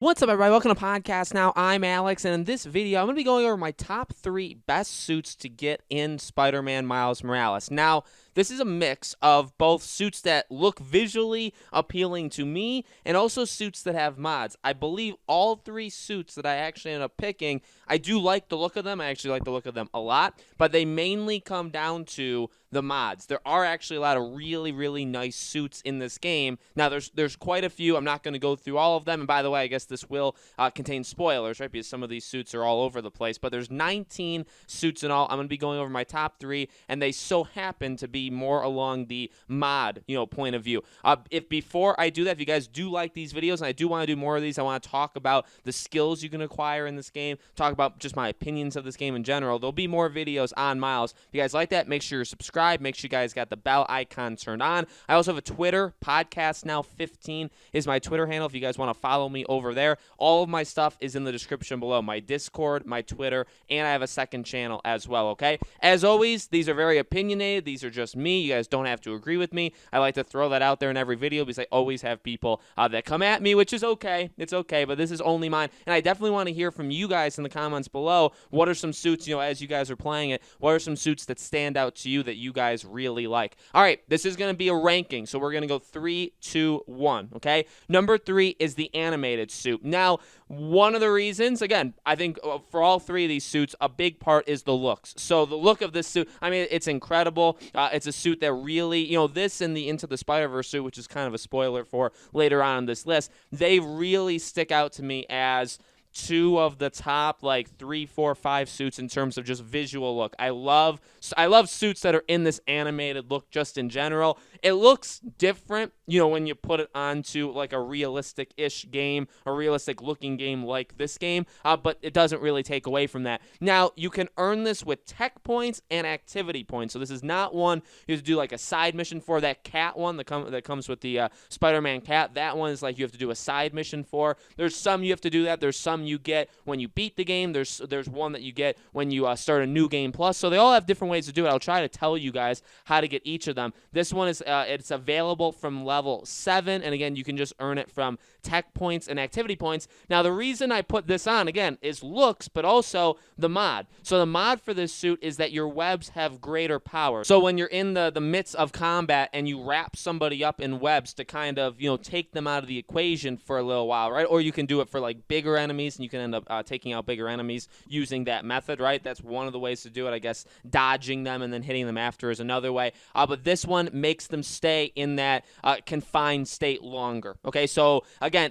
What's up, everybody? Welcome to Podcast Now. I'm Alex, and in this video, I'm going to be going over my top 3 best suits to get in Spider-Man Miles Morales. Now, this is a mix of both suits that look visually appealing to me and also suits that have mods. I believe all 3 suits that I actually ended up picking, I do like the look of them. I actually like the look of them a lot, but they mainly come down to the mods. There are actually a lot of really nice suits in this game. Now, there's quite a few. I'm not going to go through all of them, and by the way, I guess this will contain spoilers, right, because some of these suits are all over the place, but there's 19 suits in all. I'm going to be going over my top 3, and they so happen to be more along the mod, point of view. If before I do that, if you guys do like these videos, and I do want to do more of these, I want to talk about the skills you can acquire in this game, talk about just my opinions of this game in general. There'll be more videos on Miles. If you guys like that, make sure you're subscribed. Make sure you guys got the bell icon turned on. I also have a Twitter. Podcast Now 15 is my Twitter handle if you guys want to follow me over there. All of my stuff is in the description below. My Discord, my Twitter, and I have a second channel as well, okay? As always, these are very opinionated. These are just me. You guys don't have to agree with me. I like to throw that out there in every video because I always have people that come at me, which is okay. It's okay, but this is only mine. And I definitely want to hear from you guys in the comments below. What are some suits, as you guys are playing it, what are some suits that stand out to you that you guys really like? All right, this is going to be a ranking, so we're going to go 3, 2, 1, okay? Number 3 is the animated suit. Now, one of the reasons, again, I think for all 3 of these suits, a big part is the looks. So the look of this suit, I mean, it's incredible. It's a suit that really, this and the Into the Spider-Verse suit, which is kind of a spoiler for later on in this list, they really stick out to me as 2 of the top 3, 4, 5 suits in terms of just visual look. I love suits that are in this animated look just in general. It looks different, when you put it onto a realistic-ish game, a realistic-looking game like this game, but it doesn't really take away from that. Now, you can earn this with tech points and activity points, so this is not one you have to do a side mission for. That cat one that comes with the Spider-Man cat, that one is you have to do a side mission for. There's some you have to do that. There's some you get when you beat the game. There's one that you get when you start a new game plus. So they all have different ways to do it. I'll try to tell you guys how to get each of them. This one is it's available from level 7, and again, you can just earn it from tech points and activity points. Now, the reason I put this on, again, is looks, but also the mod. So the mod for this suit is that your webs have greater power. So when you're in the midst of combat and you wrap somebody up in webs to kind of, take them out of the equation for a little while, right? Or you can do it for bigger enemies, and you can end up taking out bigger enemies using that method, right? That's one of the ways to do it. I guess dodging them and then hitting them after is another way. But this one makes them stay in that confined state longer. Okay, so again,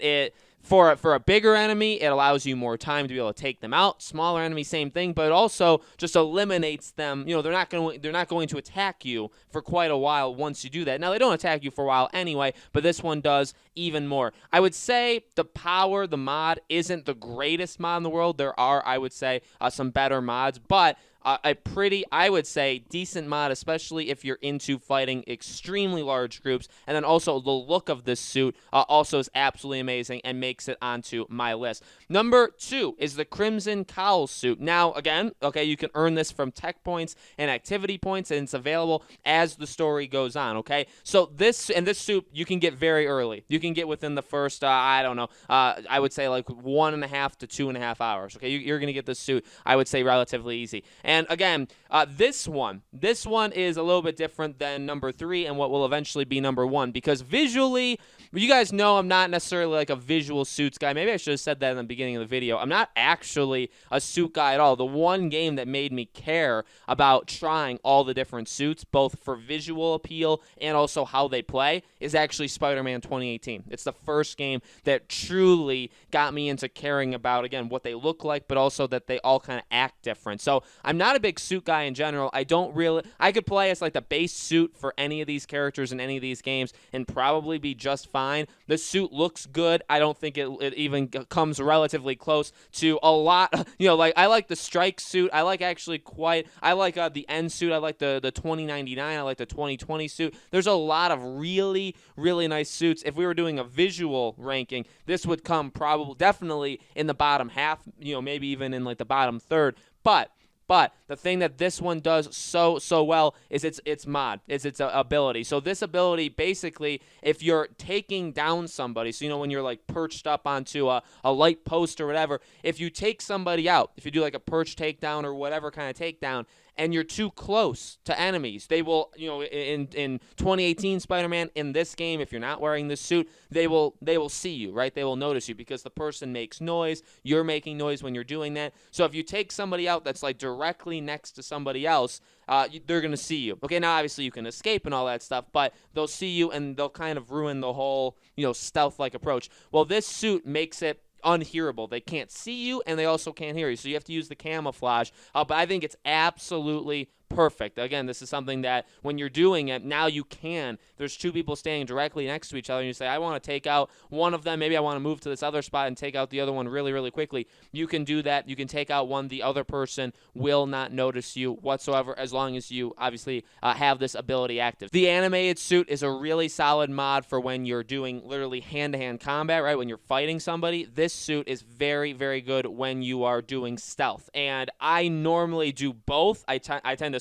for a bigger enemy, it allows you more time to be able to take them out. Smaller enemy, same thing, but it also just eliminates them. They're not going to attack you for quite a while once you do that. Now, they don't attack you for a while anyway, but this one does even more. I would say the mod isn't the greatest mod in the world. There are, I would say, some better mods, but a pretty, I would say, decent mod, especially if you're into fighting extremely large groups. And then also the look of this suit also is absolutely amazing and makes it onto my list. Number 2 is the Crimson Cowl suit. Now, again, okay, you can earn this from tech points and activity points, and it's available as the story goes on, okay? So this suit you can get very early. You can get within the first, I don't know, I would say 1.5 to 2.5 hours, okay? You're going to get this suit, I would say, relatively easy. And again, this one is a little bit different than number 3 and what will eventually be number 1, because visually, you guys know I'm not necessarily a visual suits guy. Maybe I should have said that in the beginning of the video. I'm not actually a suit guy at all. The one game that made me care about trying all the different suits, both for visual appeal and also how they play, is actually Spider-Man 2018. It's the first game that truly got me into caring about, again, what they look like, but also that they all kind of act different. So I'm not a big suit guy in general. I could play as the base suit for any of these characters in any of these games and probably be just fine. The suit looks good. I don't think it even comes relatively close to a lot. I like the strike suit. I like the end suit. I like the 2099. I like the 2020 suit. There's a lot of really nice suits. If we were doing a visual ranking, this would come definitely in the bottom half, maybe even in the bottom third. But But the thing that this one does so well is its mod, is its ability. So this ability, basically, if you're taking down somebody, so when you're like perched up onto a light post or whatever, if you take somebody out, if you do like a perch takedown or whatever kind of takedown, and you're too close to enemies, they will, in 2018 Spider-Man, in this game, if you're not wearing this suit, they will see you, right? They will notice you because the person makes noise. You're making noise when you're doing that. So if you take somebody out that's like directly next to somebody else, they're going to see you. Okay, now obviously you can escape and all that stuff, but they'll see you and they'll kind of ruin the whole, stealth-like approach. Well, this suit makes it unhearable. They can't see you, and they also can't hear you, so you have to use the camouflage. But I think it's absolutely perfect. Again, this is something that when you're doing it, now you can. There's two people standing directly next to each other, and you say, I want to take out one of them. Maybe I want to move to this other spot and take out the other one really, really quickly. You can do that. You can take out one. The other person will not notice you whatsoever as long as you obviously have this ability active. The animated suit is a really solid mod for when you're doing literally hand-to-hand combat, right? When you're fighting somebody. This suit is very, very good when you are doing stealth. And I normally do both. I tend to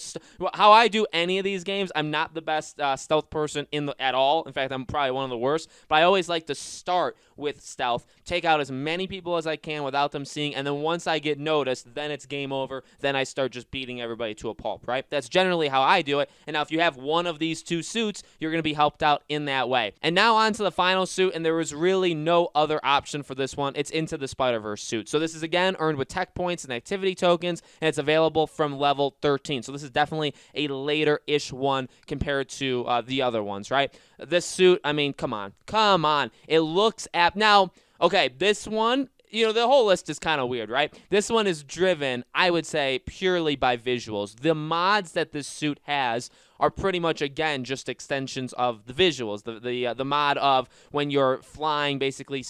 how I do any of these games, I'm not the best stealth person at all. In fact, I'm probably one of the worst. But I always like to start with stealth, take out as many people as I can without them seeing, and then once I get noticed, then it's game over. Then I start just beating everybody to a pulp, right? That's generally how I do it. And now if you have one of these two suits, you're going to be helped out in that way. And now on to the final suit, and there was really no other option for this one. It's Into the Spider-Verse suit. So this is, again, earned with tech points and activity tokens, and it's available from level 13. So this is definitely a later-ish one compared to the other ones, right? This suit, I mean, come on. It looks apt. Now, okay, this one, the whole list is kind of weird, right? This one is driven, I would say, purely by visuals. The mods that this suit has are pretty much, again, just extensions of the visuals. The mod of when you're flying, basically,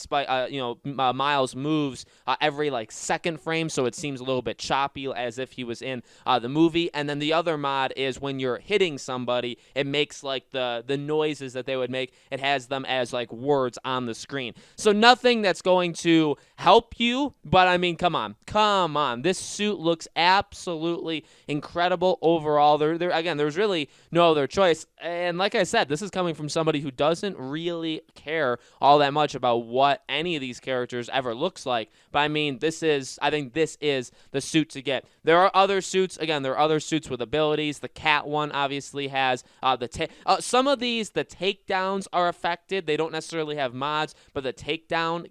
Miles moves every second frame, so it seems a little bit choppy, as if he was in the movie. And then the other mod is when you're hitting somebody, it makes the noises that they would make. It has them as words on the screen. So nothing that's going to help you, but I mean, come on. This suit looks absolutely incredible overall. Again, there's really no other choice. And like I said, this is coming from somebody who doesn't really care all that much about what any of these characters ever looks like. But I mean, I think this is the suit to get. There are other suits. Again, there are other suits with abilities. The cat one obviously has some of these, the takedowns are affected. They don't necessarily have mods, but the takedown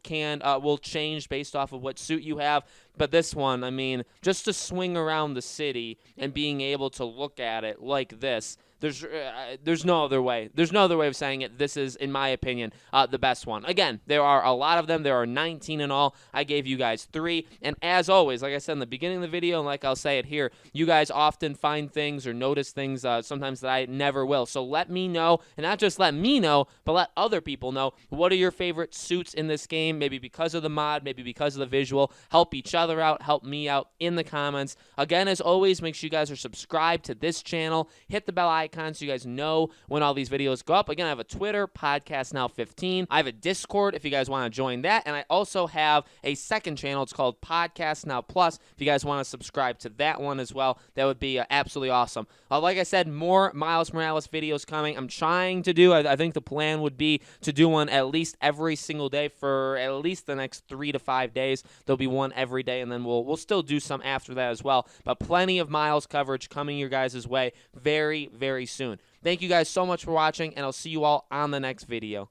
will change based off of what suit you have. But this one, I mean, just to swing around the city and being able to look at it like this, there's no other way. There's no other way of saying it. This is, in my opinion, the best one. Again, there are a lot of them. There are 19 in all. I gave you guys 3. And as always, like I said in the beginning of the video, and like I'll say it here, you guys often find things or notice things sometimes that I never will. So let me know, and not just let me know, but let other people know. What are your favorite suits in this game? Maybe because of the mod, maybe because of the visual. Help each other out. Help me out in the comments. Again, as always, make sure you guys are subscribed to this channel. Hit the bell icon so you guys know when all these videos go up. Again, I have a Twitter, Podcast Now 15. I have a Discord if you guys want to join that. And I also have a second channel. It's called Podcast Now Plus. If you guys want to subscribe to that one as well, that would be absolutely awesome. Like I said, more Miles Morales videos coming. I'm trying to do, I think the plan would be to do one at least every single day for at least the next 3 to 5 days. There'll be one every day, and then we'll still do some after that as well. But plenty of Miles coverage coming your guys' way very, very soon. Thank you guys so much for watching, and I'll see you all on the next video.